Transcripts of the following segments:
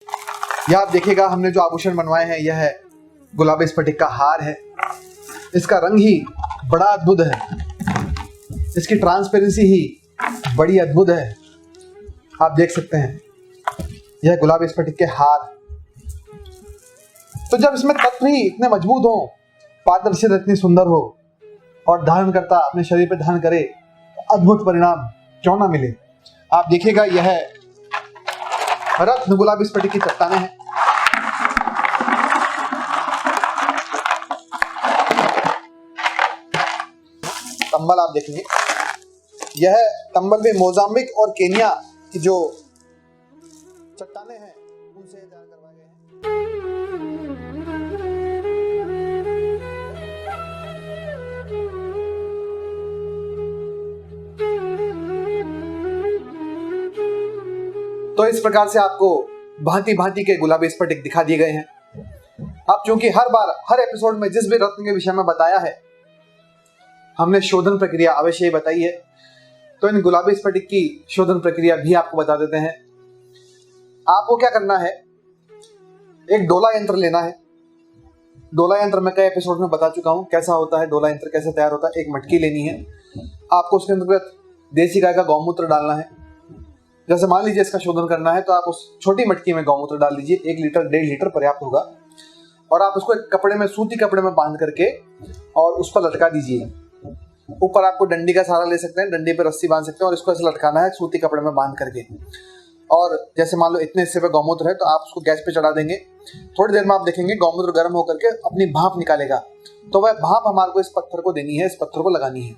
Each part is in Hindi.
यह आप देखिएगा, हमने जो आभूषण बनवाए हैं यह है गुलाबी स्फटिक का हार है। इसका रंग ही बड़ा अद्भुत है, इसकी ट्रांसपेरेंसी ही बड़ी अद्भुत है। आप देख सकते हैं यह गुलाबी स्फटिक के हार। तो जब इसमें तत्व ही इतने मजबूत हो, पारदर्शिता इतनी सुंदर हो और धारणकर्ता अपने शरीर पर धारण करे, तो अद्भुत परिणाम क्यों ना मिले। आप देखिएगा यह रत्न गुलाबी स्फटिक की चट्टानें हैं। तंबल आप देखेंगे, यह तंबल भी मोजाम्बिक और केनिया की जो चट्टानें हैं उनसे तैयार करवाए गए हैं। तो इस प्रकार से आपको भांति भांति के गुलाबी स्फटिक दिखा दिए गए हैं। अब चूंकि हर बार हर एपिसोड में जिस भी रत्न के विषय में बताया है हमने शोधन प्रक्रिया अवश्य ही बताई है, तो इन गुलाबी स्फटिक की शोधन प्रक्रिया भी आपको बता देते हैं। आपको क्या करना है, एक डोला यंत्र लेना है। डोला यंत्र मैं कई एपिसोड में बता चुका हूं कैसा होता है, डोला यंत्र कैसे तैयार होता है। एक मटकी लेनी है, आपको उसके अंतर्गत देसी गाय का गौमूत्र डालना है। जैसे मान लीजिए इसका शोधन करना है तो आप उस छोटी मटकी में गौमूत्र डाल लीजिए, 1 लीटर 1.5 लीटर पर्याप्त होगा। और आप उसको एक कपड़े में, सूती कपड़े में बांध करके और उस पर लटका दीजिए। ऊपर आपको डंडी का सहारा ले सकते हैं, डंडी पे रस्सी बांध सकते हैं और इसको ऐसे लटकाना है सूती कपड़े में बांध करके। और जैसे मान लो इतने हिस्से पे गौमूत्र है तो आप उसको गैस पे चढ़ा देंगे। थोड़ी देर में आप देखेंगे गौमूत्र गर्म होकर के अपनी भाप निकालेगा, तो वह भाप हमारे को इस पत्थर को देनी है, इस पत्थर को लगानी है।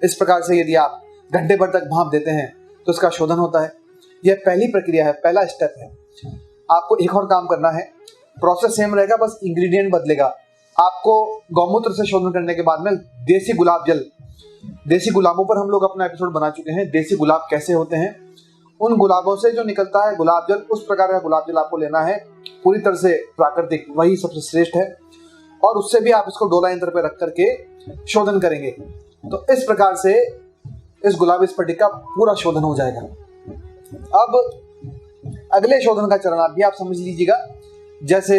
इस प्रकार से यदि आप घंटे भर तक भाप देते हैं तो इसका शोधन होता है। यह पहली प्रक्रिया है, पहला स्टेप है। आपको एक और काम करना है, प्रोसेस सेम रहेगा, बस इंग्रेडिएंट बदलेगा। आपको गौमूत्र से शोधन करने के बाद में देसी गुलाब जल, देसी गुलाबों पर हम लोग अपना एपिसोड बना चुके हैं, देसी गुलाब कैसे होते हैं। उन गुलाबों से जो निकलता है गुलाब जल, उस प्रकार का गुलाब जल आपको लेना है, पूरी तरह से प्राकृतिक, वही सबसे श्रेष्ठ है। और उससे भी आप इसको डोला यंत्र पे रख करके शोधन करेंगे, तो इस प्रकार से इस गुलाबी स्फटिक का पूरा शोधन हो जाएगा। अब अगले शोधन का चरण आप भी आप समझ लीजिएगा। जैसे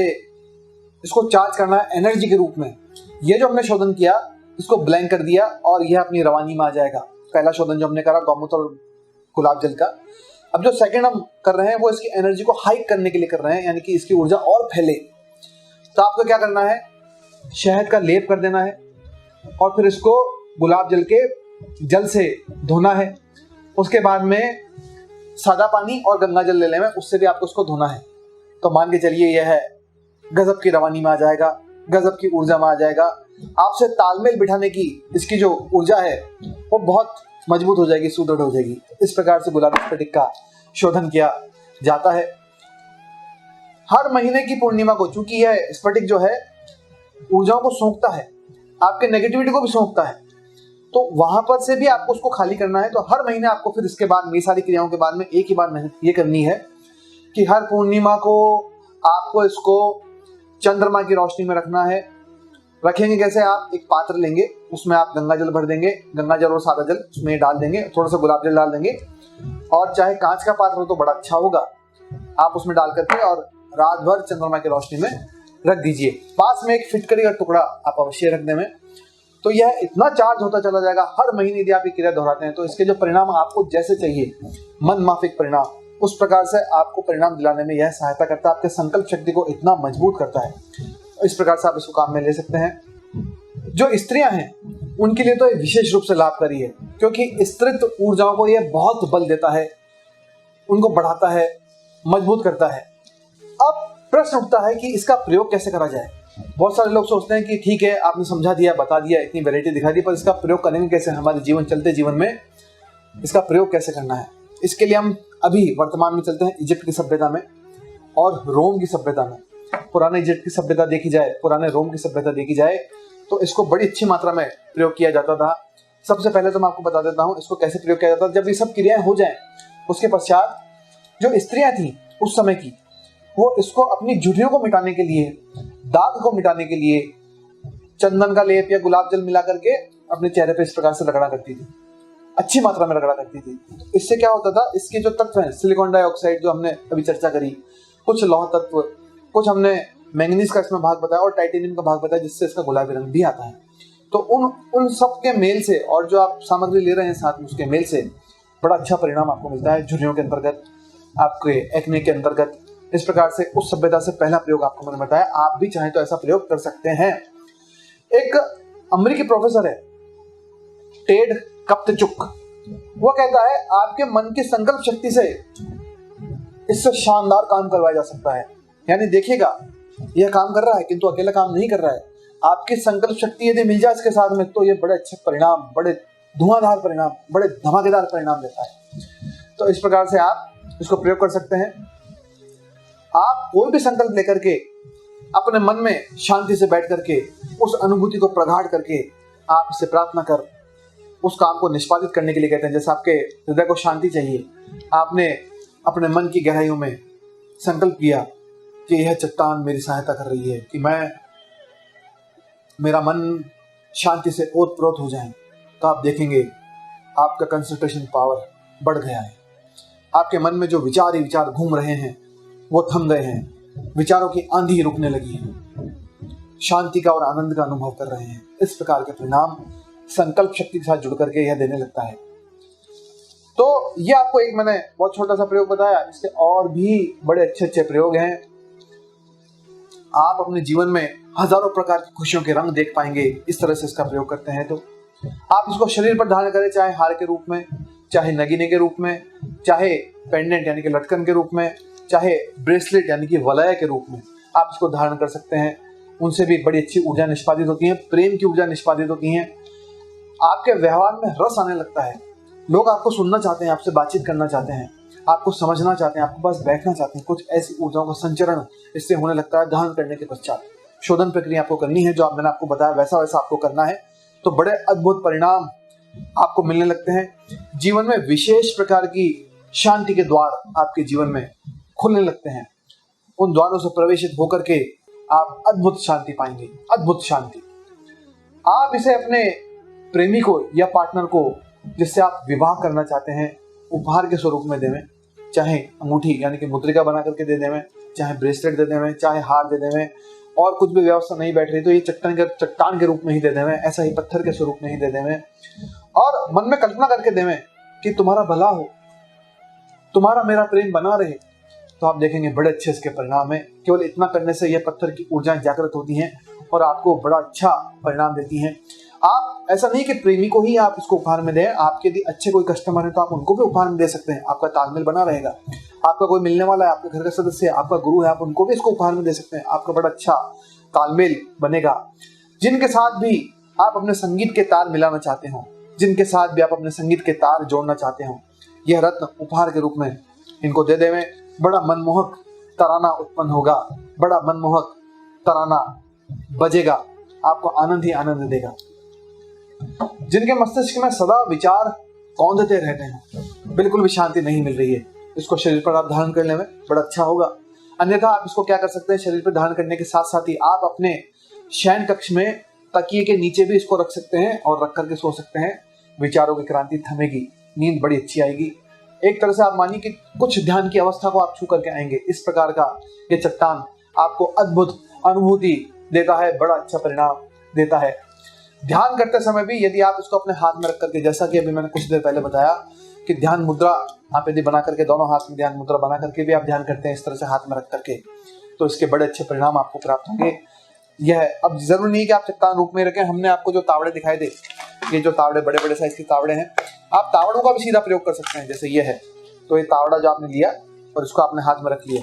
इसको चार्ज करना है एनर्जी के रूप में। ये जो हमने शोधन किया इसको ब्लैंक कर दिया और यह अपनी रवानी में आ जाएगा। पहला शोधन जो हमने करा गौमूत्र और गुलाब जल का। अब जो सेकंड हम कर रहे हैं वो इसकी एनर्जी को हाइक करने के लिए कर रहे हैं, यानी कि इसकी ऊर्जा और फैले। तो आपको क्या करना है, शहद का लेप कर देना है और फिर इसको गुलाब जल के जल से धोना है। उसके बाद में सादा पानी और गंगा जल ले लें, उससे भी आपको उसको धोना है। तो मान के चलिए यह है गजब की रवानी में आ जाएगा, गजब की ऊर्जा में आ जाएगा। आपसे तालमेल बिठाने की इसकी जो ऊर्जा है वो बहुत मजबूत हो जाएगी, सुदृढ़ हो जाएगी। इस प्रकार से गुलाबी स्फटिक का शोधन किया जाता है। हर महीने की पूर्णिमा को, चूंकि यह स्फटिक जो है ऊर्जाओं को सोखता है, आपके नेगेटिविटी को भी सोखता है, तो वहां पर से भी आपको उसको खाली करना है। तो हर महीने आपको फिर इसके बाद में सारी क्रियाओं के बाद में एक ही बार मेहनत ये करनी है कि हर पूर्णिमा को आपको इसको चंद्रमा की रोशनी में रखना है। रखेंगे कैसे, आप एक पात्र लेंगे, उसमें आप गंगा जल भर देंगे, गंगा जल और सादा जल उसमें डाल देंगे, थोड़ा सा गुलाब जल डाल देंगे, और चाहे कांच का पात्र हो तो बड़ा अच्छा होगा, आप उसमें डाल करके और रात भर चंद्रमा की रोशनी में रख दीजिए। पास में एक फिटकरी का टुकड़ा आप अवश्य रखने में। तो यह इतना चार्ज होता चला जाएगा। हर महीने यदि आप ये क्रिया दोहराते हैं तो इसके जो परिणाम आपको जैसे चाहिए, मन माफिक परिणाम, उस प्रकार से आपको परिणाम दिलाने में यह सहायता करता है, आपके संकल्प शक्ति को इतना मजबूत करता है। इस प्रकार से आप इसको काम में ले सकते हैं। जो स्त्रियां हैं उनके लिए तो ये विशेष रूप से लाभकारी है, क्योंकि स्त्रीत्व ऊर्जाओं को यह बहुत बल देता है, उनको बढ़ाता है, मजबूत करता है। अब प्रश्न उठता है कि इसका प्रयोग कैसे करा जाए। बहुत सारे लोग सोचते हैं कि ठीक है आपने समझा दिया, बता दिया, इतनी वैरायटी दिखा दी, पर इसका प्रयोग करेंगे कैसे, हमारे जीवन चलते जीवन में इसका प्रयोग कैसे करना है। इसके लिए हम अभी वर्तमान में चलते हैं इजिप्ट की सभ्यता में और रोम की सभ्यता में। पुराने इजिप्ट की सभ्यता देखी जाए, पुराने रोम की सभ्यता देखी जाए तो इसको बड़ी अच्छी मात्रा में प्रयोग किया जाता था। सबसे पहले तो मैं आपको बता देता हूँ इसको कैसे प्रयोग किया जाता था। जब ये सब क्रियाएं हो जाएं, उसके पश्चात जो स्त्रियां थी उस समय की, वो इसको अपनी झुर्रियों को मिटाने के लिए, दाग को मिटाने के लिए चंदन का लेप या गुलाब जल मिला करके अपने चेहरे पे इस प्रकार से रगड़ा करती थी, अच्छी मात्रा में रगड़ा करती थी। इससे क्या होता था, इसके जो तत्व हैं, सिलिकॉन डाइऑक्साइड जो हमने अभी चर्चा करी, कुछ लौह तत्व, कुछ हमने मैंगनीज का इसमें भाग बताया और टाइटेनियम का भाग बताया, जिससे इसका गुलाबी रंग भी आता है। तो उन सब के मेल से और जो आप सामग्री ले रहे हैं साथ में उसके मेल से बड़ा अच्छा परिणाम आपको मिलता है झुर्रियों के अंतर्गत, आपके एक्ने के अंतर्गत। इस प्रकार से उस सभ्यता से पहला प्रयोग आपको मैंने बताया, आप भी चाहें तो ऐसा प्रयोग कर सकते हैं। एक अमेरिकी प्रोफेसर है टेड कप्तचुक, वो कहता है आपके मन की संकल्प शक्ति से इससे शानदार काम करवाया जा सकता है। यानी देखिएगा यह काम कर रहा है किंतु अकेला काम नहीं कर रहा है, आपकी संकल्प शक्ति यदि मिल जाए इसके साथ में तो ये बड़े अच्छे परिणाम, बड़े धुआंधार परिणाम, बड़े धमाकेदार परिणाम देता है। तो इस प्रकार से आप इसको प्रयोग कर सकते हैं। आप कोई भी संकल्प लेकर के अपने मन में शांति से बैठ करके उस अनुभूति को प्रगाढ़ करके आप इससे प्रार्थना कर उस काम को निष्पादित करने के लिए कहते हैं। जैसे आपके हृदय को शांति चाहिए, आपने अपने मन की गहराइयों में संकल्प किया कि यह चट्टान मेरी सहायता कर रही है, कि मेरा मन शांति से ओतप्रोत हो जाए, तो आप देखेंगे आपका कंसंट्रेशन पावर बढ़ गया है। आपके मन में जो विचार ही विचार घूम रहे हैं वो थम गए हैं, विचारों की आंधी रुकने लगी है, शांति का और आनंद का अनुभव कर रहे हैं। इस प्रकार के परिणाम संकल्प शक्ति के साथ जुड़ करके यह देने लगता है। तो ये आपको एक मैंने बहुत छोटा सा प्रयोग बताया, इसके और भी बड़े अच्छे अच्छे प्रयोग हैं। आप अपने जीवन में हजारों प्रकार की खुशियों के रंग देख पाएंगे इस तरह से इसका प्रयोग करते हैं। तो आप इसको शरीर पर धारण करें, चाहे हार के रूप में, चाहे नगीने के रूप में, चाहे पेंडेंट यानी कि लटकन के रूप में, चाहे ब्रेसलेट यानी कि वलय के रूप में आप इसको धारण कर सकते हैं। उनसे भी बड़ी अच्छी ऊर्जा निष्पादित होती है, प्रेम की ऊर्जा निष्पादित होती है। आपके व्यवहार में रस आने लगता है, लोग आपको सुनना चाहते हैं, आपसे बातचीत करना चाहते हैं, आपको समझना चाहते हैं, आपके पास बैठना चाहते हैं। कुछ ऐसी ऊर्जाओं का संचरण इससे होने लगता है। धारण करने के पश्चात शोधन प्रक्रिया आपको करनी है, जो मैंने आपको बताया वैसा वैसा आपको करना है, तो बड़े अद्भुत परिणाम आपको मिलने लगते हैं। जीवन में विशेष प्रकार की शांति के द्वार आपके जीवन में खुलने लगते हैं। उन द्वारों से प्रवेशित होकर के आप अद्भुत शांति पाएंगे, अद्भुत शांति। आप इसे अपने प्रेमी को या पार्टनर को जिससे आप विवाह करना चाहते हैं उपहार के स्वरूप में देवें, चाहे अंगूठी यानी कि मुद्रिका बना करके दे देवें, चाहे ब्रेसलेट दे देवें, चाहे हार दे देवें, और कुछ भी व्यवस्था नहीं बैठ रही तो ये चट्टान के रूप में ही दे देवें, ऐसा ही पत्थर के स्वरूप में ही दे देवें, और मन में कल्पना करके देवें कि तुम्हारा भला हो, तुम्हारा मेरा प्रेम बना रहे। तो आप देखेंगे बड़े अच्छे इसके परिणाम है। केवल इतना करने से यह पत्थर की ऊर्जाएं जागृत होती हैं और आपको बड़ा अच्छा परिणाम देती हैं। आप ऐसा नहीं कि प्रेमी को ही आप इसको उपहार में दें, आपके यदि अच्छे कोई कस्टमर है तो आप उनको भी उपहार में दे सकते हैं। आपका तालमेल बना रहेगा। आपका कोई मिलने वाला है, आपके घर का सदस्य है, आपका गुरु है, आप उनको भी इसको उपहार में दे सकते हैं। आपका बड़ा अच्छा तालमेल बनेगा। जिनके साथ भी आप अपने संगीत के तार मिलाना चाहते हो, जिनके साथ भी आप अपने संगीत के तार जोड़ना चाहते हो, यह रत्न उपहार के रूप में इनको दे देवें। बड़ा मनमोहक तराना उत्पन्न होगा, बड़ा मनमोहक तराना बजेगा, आपको आनंद ही आनंद देगा। जिनके मस्तिष्क में सदा विचार कौंधते रहते हैं, बिल्कुल भी शांति नहीं मिल रही है, इसको शरीर पर आप धारण करने में बड़ा अच्छा होगा। अन्यथा आप इसको क्या कर सकते हैं, शरीर पर धारण करने के साथ साथ ही आप अपने शयन कक्ष में तकिए के नीचे भी इसको रख सकते हैं और रख करके सो सकते हैं। विचारों की क्रांति थमेगी, नींद बड़ी अच्छी आएगी। एक तरह से आप मानिए कि कुछ ध्यान की अवस्था को आप छू करके आएंगे। इस प्रकार का ये चट्टान आपको अद्भुत अनुभूति देता है, बड़ा अच्छा परिणाम देता है। ध्यान करते समय भी यदि आप इसको अपने हाथ में रख करके, जैसा कि अभी मैंने कुछ देर पहले बताया कि ध्यान मुद्रा आप यदि बना करके, दोनों हाथ में ध्यान मुद्रा बना करके भी आप ध्यान करते हैं इस तरह से हाथ में रख करके, तो इसके बड़े अच्छे परिणाम आपको प्राप्त होंगे। यह अब जरूरी नहीं कि आप चट्टान रूप में रखें। हमने आपको जो तावड़े दिखाई दे, ये जो तावड़े बड़े बड़े साइज के तावड़े हैं, आप तावड़ों का भी सीधा प्रयोग कर सकते हैं। जैसे ये है, तो ये तावड़ा जो आपने लिया और इसको आपने हाथ में रख लिया,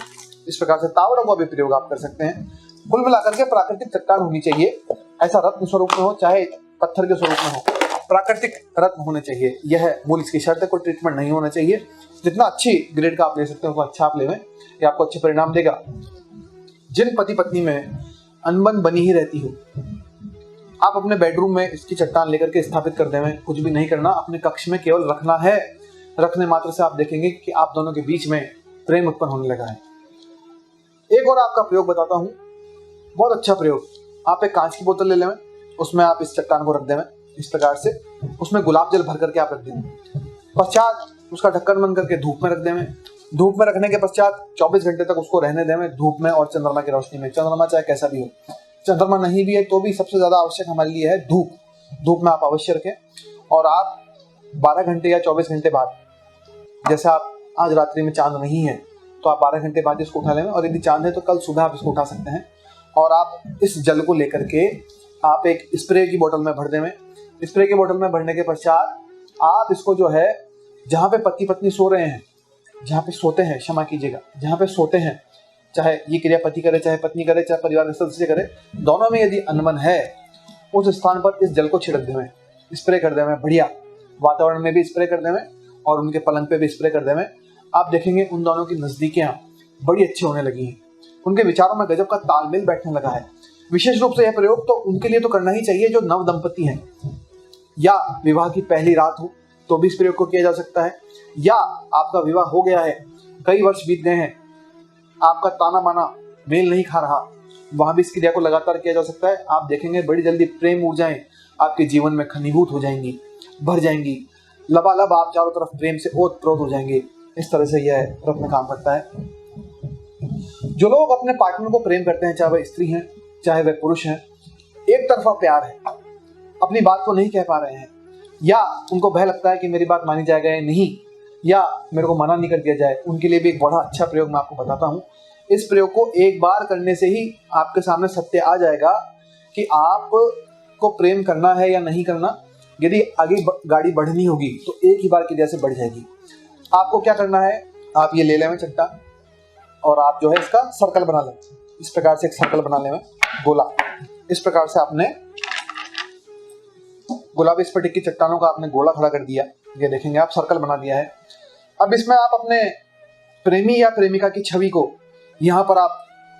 इस प्रकार से तावड़ों का भी प्रयोग आप कर सकते हैं। कुल मिलाकर के प्राकृतिक चट्टान होनी चाहिए, ऐसा रत्न स्वरूप में हो चाहे पत्थर के स्वरूप में हो, प्राकृतिक रत्न होने चाहिए। यह मूल इसकी शर्त है, कोई ट्रीटमेंट नहीं होना चाहिए। जितना अच्छी ग्रेड का आप ले सकते हो उतना अच्छा आप लेवें, ये आपको अच्छे परिणाम देगा। जिन पति पत्नी में अनबन बनी ही रहती हो, आप अपने बेडरूम में इसकी चट्टान लेकर के स्थापित कर देवें। कुछ भी नहीं करना, अपने कक्ष में केवल रखना है। रखने मात्र से आप देखेंगे कि आप दोनों के बीच में प्रेम उत्पन्न होने लगा है। एक और आपका प्रयोग बताता हूं, बहुत अच्छा प्रयोग। आप एक कांच की बोतल ले लें, उसमें आप इस चट्टान को रख देवें इस प्रकार से, उसमें गुलाब जल भर करके आप रख देंगे। पश्चात उसका ढक्कन बंद करके धूप में रख देवें। धूप में रखने के पश्चात 24 घंटे तक उसको रहने दें धूप में और चंद्रमा की रोशनी में। चंद्रमा चाहे कैसा भी हो, चंद्रमा नहीं भी है तो भी सबसे ज्यादा आवश्यक हमारे लिए है धूप। धूप में आप अवश्य रखें। और आप 12 घंटे या 24 घंटे बाद, जैसे आप आज रात्रि में चांद नहीं है तो आप 12 घंटे बाद इसको उठा लें, और यदि चांद है तो कल सुबह आप इसको उठा सकते हैं। और आप इस जल को लेकर के आप एक स्प्रे की बोतल में भर दें। स्प्रे की बोतल में भरने के पश्चात आप इसको जो है, जहाँ पे पति पत्नी सो रहे हैं, जहाँ पे सोते हैं, क्षमा कीजिएगा, जहाँ पे सोते हैं, चाहे ये क्रिया पति करे, चाहे पत्नी करे, चाहे परिवार के सदस्य करे, दोनों में यदि अनबन है, उस स्थान पर इस जल को छिड़क देवें, स्प्रे कर देवें। बढ़िया वातावरण में भी स्प्रे कर देवें और उनके पलंग पे भी स्प्रे कर देवें। आप देखेंगे उन दोनों की नजदीकियां बड़ी अच्छी होने लगी हैं, उनके विचारों में गजब का तालमेल बैठने लगा है। विशेष रूप से यह प्रयोग तो उनके लिए तो करना ही चाहिए जो नव दंपति हैं, या विवाह की पहली रात हो तो भी इस प्रयोग को किया जा सकता है, या आपका विवाह हो गया है, कई वर्ष बीत गए हैं, आपका ताना बाना मेल नहीं खा रहा, वहां भी इस क्रिया को लगातार किया जा सकता है। आप देखेंगे बड़ी जल्दी प्रेम ऊर्जाएं आपके जीवन में घनीभूत हो जाएंगी, भर जाएंगी, लबालब आप चारों तरफ प्रेम से ओतप्रोत हो जाएंगे। इस तरह से यह रत्न काम करता है। जो लोग अपने पार्टनर को प्रेम करते हैं, चाहे वह स्त्री हैं चाहे वह पुरुष हैं, एक तरफा प्यार है, अपनी बात को नहीं कह पा रहे हैं, या उनको भय लगता है कि मेरी बात मानी जाएगा या नहीं, या मेरे को मना नहीं कर दिया जाए, उनके लिए भी एक बड़ा अच्छा प्रयोग मैं आपको बताता हूँ। इस प्रयोग को एक बार करने से ही आपके सामने सत्य आ जाएगा कि आपको प्रेम करना है या नहीं करना। यदि आगे गाड़ी बढ़नी होगी तो एक ही बार क्रिया से बढ़ जाएगी। आपको क्या करना है, आप ये ले लें चट्टा और आप जो है इसका सर्कल बना लें। इस प्रकार से एक सर्कल बना लें, गोला। इस प्रकार से आपने गुलाबी स्फटिक की चट्टानों का आपने गोला खड़ा कर दिया। ये देखेंगे आप सर्कल बना दिया है। अब इसमें आप अपने प्रेमी या प्रेमिका की छवि को यहाँ पर आप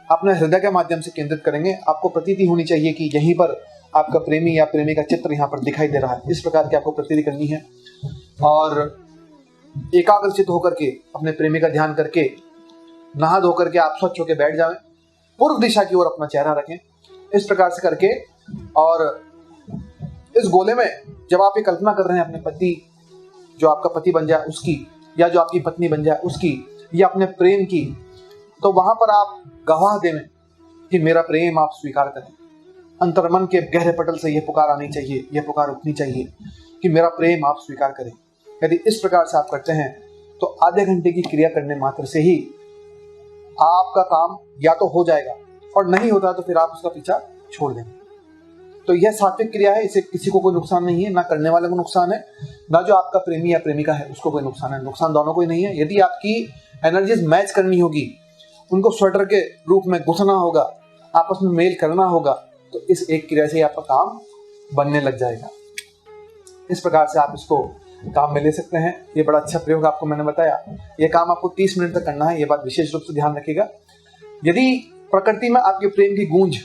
अपने हृदय के माध्यम से केंद्रित करेंगे। आपको प्रतीति होनी चाहिए कि यहीं पर आपका प्रेमी या प्रेमी का चित्र यहाँ पर दिखाई दे रहा है। इस प्रकार की आपको प्रतीति करनी है और एकाग्रचित होकर के अपने प्रेमी का ध्यान करके नहा धो करके आप स्वच्छ होकर बैठ जाएं। पूर्व दिशा की ओर अपना चेहरा रखें। इस प्रकार से करके, और इस गोले में जब आप ये कल्पना कर रहे हैं अपने पति, जो आपका पति बन जाए उसकी, या जो आपकी पत्नी बन जाए उसकी, या अपने प्रेम की, तो वहां पर आप गवाह दें कि मेरा प्रेम आप स्वीकार करें। अंतर्मन के गहरे पटल से यह पुकार आनी चाहिए, यह पुकार उठनी चाहिए कि मेरा प्रेम आप स्वीकार करें। यदि इस प्रकार से आप करते हैं तो आधे घंटे की क्रिया करने मात्र से ही आपका काम या तो हो जाएगा, और नहीं होता तो फिर आप उसका पीछा छोड़ देंगे। तो यह सात्विक क्रिया है, इसे किसी को कोई नुकसान नहीं है, ना करने वाले को नुकसान है, ना जो आपका प्रेमी या प्रेमिका है उसको कोई नुकसान है। नुकसान दोनों को ही नहीं है। यदि आपकी एनर्जीज मैच करनी होगी, उनको स्वेटर के रूप में गुथना होगा, आपस में मेल करना होगा, तो इस एक क्रिया से आपका काम बनने लग जाएगा। इस प्रकार से आप इसको काम में ले सकते हैं। ये बड़ा अच्छा प्रयोग आपको मैंने बताया। ये काम आपको 30 मिनट तक करना है, ये बात विशेष रूप से ध्यान रखिएगा। यदि प्रकृति में आपके प्रेम की गूंज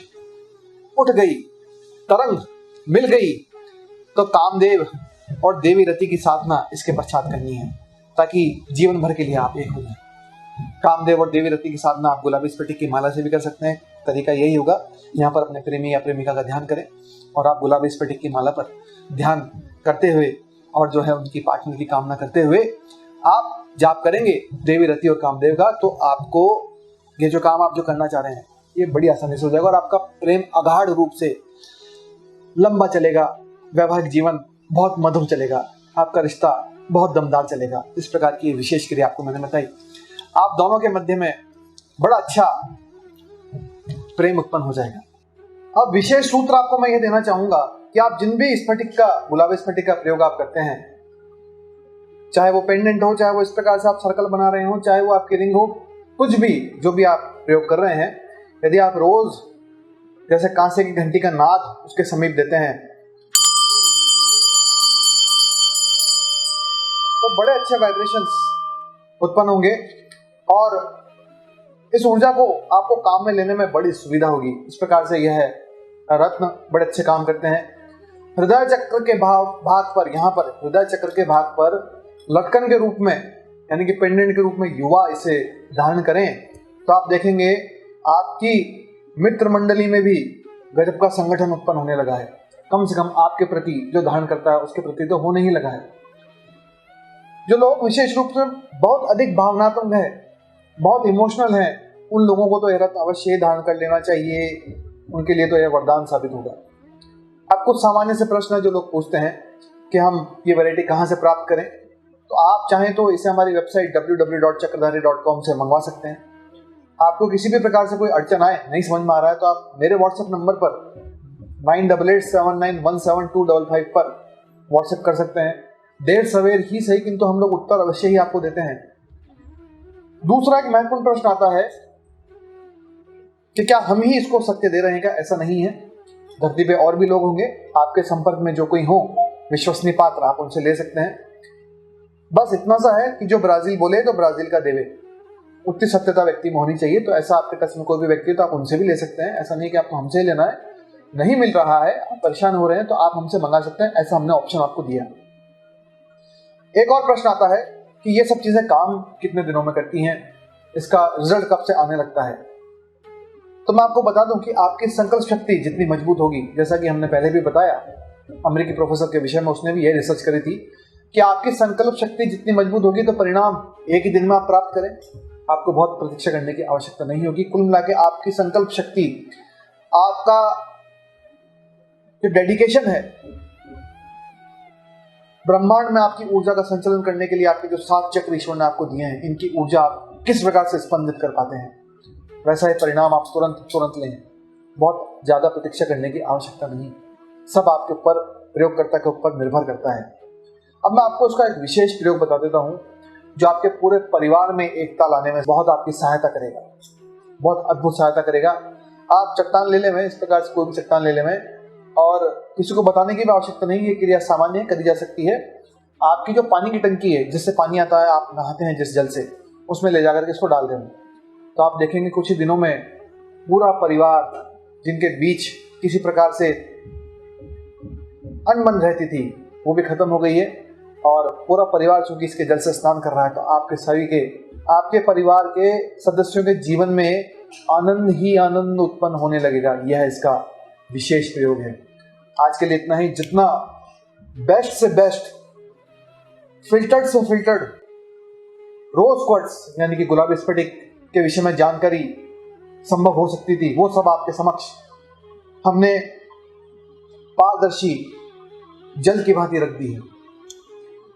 उठ गई, तरंग मिल गई, तो कामदेव और देवी रति की साधना इसके पश्चात करनी है, ताकि जीवन भर के लिए आप एक हो जाए। कामदेव और देवी रति की साधना आप गुलाबी स्फटिक की माला से भी कर सकते हैं। तरीका यही होगा, यहाँ पर अपने प्रेमी या प्रेमिका का ध्यान करें और आप गुलाबी स्फटिक की माला पर ध्यान करते हुए और जो है उनकी पार्टनर की कामना करते हुए आप जाप करेंगे देवी रति और कामदेव का, तो आपको ये जो काम आप जो करना चाह रहे हैं ये बड़ी आसानी से हो जाएगा और आपका प्रेम अगाढ़ रूप से लंबा चलेगा। वैवाहिक जीवन बहुत मधुर चलेगा, आपका रिश्ता बहुत दमदार चलेगा। इस प्रकार की विशेष क्रिया आपको मैंने बताई। आप दोनों के मध्य में बड़ा अच्छा प्रेम उत्पन्न हो जाएगा। अब विशेष सूत्र आपको मैं ये देना चाहूंगा कि आप जिन भी स्फटिक का, गुलाबी स्फटिक का प्रयोग आप करते हैं, चाहे वो पेंडेंट हो, चाहे वो इस प्रकार से आप सर्कल बना रहे हो, चाहे वो आपकी रिंग हो, कुछ भी जो भी आप प्रयोग कर रहे हैं, यदि आप रोज जैसे कांसे की घंटी का नाद उसके समीप देते हैं तो बड़े अच्छे वाइब्रेशंस उत्पन्न होंगे और इस ऊर्जा को आपको काम में लेने में बड़ी सुविधा होगी। इस प्रकार से यह रत्न बड़े अच्छे काम करते हैं। हृदय चक्र के भाग पर, यहाँ पर हृदय चक्र के भाग पर लटकन के रूप में, यानी कि पेंडेंट के रूप में युवा इसे धारण करें तो आप देखेंगे आपकी मित्र मंडली में भी गजब का संगठन उत्पन्न होने लगा है। कम से कम आपके प्रति जो धारण करता है उसके प्रति तो होने ही लगा है। जो लोग विशेष रूप से बहुत अधिक भावनात्मक है, बहुत इमोशनल है, उन लोगों को तो यह रत्न अवश्य धारण कर लेना चाहिए। उनके लिए तो यह वरदान साबित होगा। अब कुछ सामान्य से प्रश्न है जो लोग पूछते हैं कि हम ये वैरायटी कहाँ से प्राप्त करें। तो आप चाहें तो इसे हमारी वेबसाइट www.चक्रधारी.com से मंगवा सकते हैं। आपको किसी भी प्रकार से कोई अड़चन आए, नहीं समझ में आ रहा है, तो आप मेरे व्हाट्सएप नंबर पर 9887917255 पर व्हाट्सएप कर सकते हैं। देर सवेर ही सही, किंतु हम लोग उत्तर अवश्य ही आपको देते हैं। दूसरा एक महत्वपूर्ण प्रश्न आता है कि क्या हम ही इसको सत्य दे रहे हैं? क्या ऐसा नहीं है? धरती पे और भी लोग होंगे, आपके संपर्क में जो कोई हो विश्वसनीय पात्र, आप उनसे ले सकते हैं। बस इतना सा है कि जो ब्राजील बोले तो ब्राजील का देवे, उतनी सत्यता व्यक्ति में होनी चाहिए। तो ऐसा आपके टच में कोई भी व्यक्ति तो आप उनसे भी ले सकते हैं। ऐसा नहीं कि आपको हमसे ही लेना है, नहीं मिल रहा है, आप परेशान हो रहे हैं तो आप हमसे मंगा सकते हैं। ऐसा हमने ऑप्शन आपको दिया। एक और प्रश्न आता है कि ये सब चीजें काम कितने दिनों में करती हैं, इसका रिजल्ट कब से आने लगता है? तो मैं आपको बता दूं कि आपकी संकल्प शक्ति जितनी मजबूत होगी, जैसा कि हमने पहले भी बताया, अमेरिकी प्रोफेसर के विषय में उसने भी यह रिसर्च करी थी कि आपकी संकल्प शक्ति जितनी मजबूत होगी तो परिणाम एक ही दिन में आप प्राप्त करें। आपको बहुत प्रतीक्षा करने की आवश्यकता नहीं होगी। कुल मिला के आपकी संकल्प शक्ति, आपका जो डेडिकेशन है, ब्रह्मांड में आपकी ऊर्जा का संचालन करने के लिए आपके जो 7 चक्र ईश्वर ने आपको दिए हैं, इनकी ऊर्जा आप किस प्रकार से स्पंदित कर पाते हैं, वैसा ही परिणाम आप तुरंत लें। बहुत ज्यादा प्रतीक्षा करने की आवश्यकता नहीं, सब आपके ऊपर, प्रयोगकर्ता के ऊपर निर्भर करता है। अब मैं आपको इसका एक विशेष प्रयोग बता देता हूं जो आपके पूरे परिवार में एकता लाने में बहुत आपकी सहायता करेगा, बहुत अद्भुत सहायता करेगा। आप चट्टान ले लें, इस प्रकार से कोई भी चट्टान ले लें, और किसी को बताने की भी आवश्यकता नहीं। ये क्रिया सामान्य करी जा सकती है। आपकी जो पानी की टंकी है, जिससे पानी आता है, आप नहाते हैं जिस जल से, उसमें ले जाकर के इसको डाल दें, तो आप देखेंगे कुछ ही दिनों में पूरा परिवार, जिनके बीच किसी प्रकार से अनबन रहती थी, वो भी खत्म हो गई है। और पूरा परिवार चूंकि इसके जल से स्नान कर रहा है, तो आपके सभी के, आपके परिवार के सदस्यों के जीवन में आनंद ही आनंद उत्पन्न होने लगेगा। यह इसका विशेष प्रयोग है। आज के लिए इतना ही। जितना बेस्ट से बेस्ट, फिल्टर्ड से फिल्टर्ड रोज क्वार्ट्ज यानी कि गुलाबी स्फटिक के विषय में जानकारी संभव हो सकती थी, वो सब आपके समक्ष हमने पारदर्शी जल की भांति रख दी है।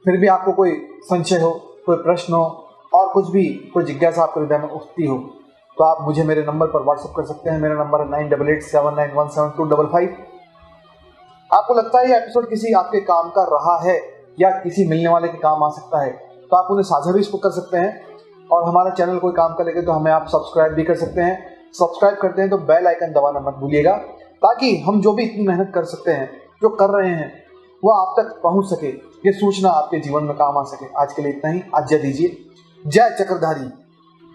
फिर भी आपको कोई संशय हो, कोई प्रश्न हो, और कुछ भी कोई जिज्ञासा आपके हृदय में उठती हो, तो आप मुझे मेरे नंबर पर व्हाट्सएप कर सकते हैं। मेरा नंबर है 9887917255। आपको लगता है ये एपिसोड किसी आपके काम का रहा है या किसी मिलने वाले के काम आ सकता है, तो आप उन्हें साझा भी इसको कर सकते हैं। और हमारा चैनल कोई काम का लगे तो हमें आप सब्सक्राइब भी कर सकते हैं। सब्सक्राइब करते हैं तो बेल आइकन दबाना मत भूलिएगा, ताकि हम जो भी इतनी मेहनत कर सकते हैं, जो कर रहे हैं, वो आप तक पहुंच सके, ये सूचना आपके जीवन में काम आ सके। आज के लिए इतना ही। आज्ञा दीजिए। जय चक्रधारी।